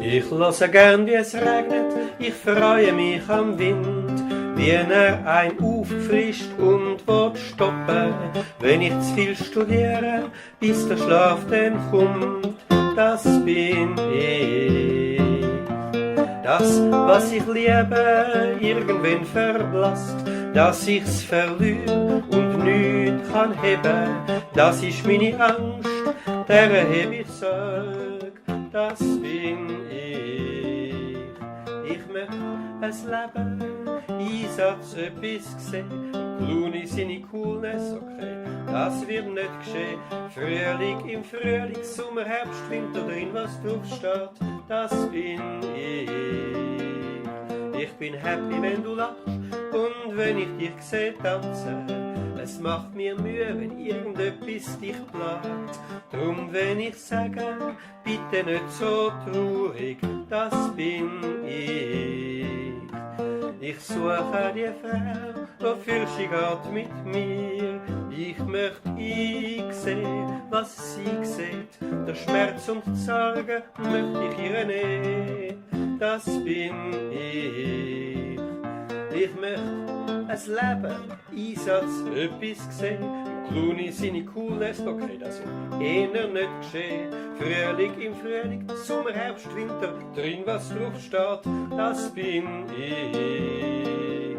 Ich höre gern, wie es regnet, ich freue mich am Wind, wie er ein auffrischt und will stoppen. Wenn ich zu viel studiere, bis der Schlaf dann kommt, das bin ich. Das, was ich liebe, irgendwann verblasst, dass ich's verliere und nichts kann heben, das ist meine Angst, der heb ich Sorge, das bin ich. Ich möchte es leben, Einsatz, etwas sehen, Clooney seine Coolness, okay, das wird nicht geschehen. Frühling, im Frühling, Sommer, Herbst, Winter, drin, was drauf steht, das bin ich. Ich bin happy, wenn du lachst und wenn ich dich sehe tanzen. Es macht mir Mühe, wenn irgendetwas dich plagt. Drum, wenn ich sage, bitte nicht so traurig, das bin ich. Ich suche die Frau, wofür sie geht mit mir. Ich möchte ich sehen, was sie sieht. Der Schmerz und die Sorge möchte ich ihr nehmen, das bin ich. Ich möchte ein Leben, Einsatz, etwas sehen. Clooney seine Coolness, okay, das wird eher nicht geschehen. Frühling im Frühling, Sommer, Herbst, Winter, drin was drauf steht, das bin ich.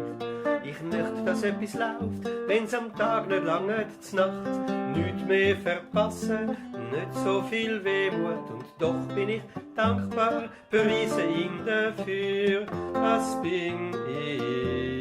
Ich möchte, dass etwas läuft, wenn's am Tag nicht lange zur Nacht, nichts mehr verpassen, nicht so viel Wehmut und doch bin ich dankbar, preise ihn dafür, das bin ich.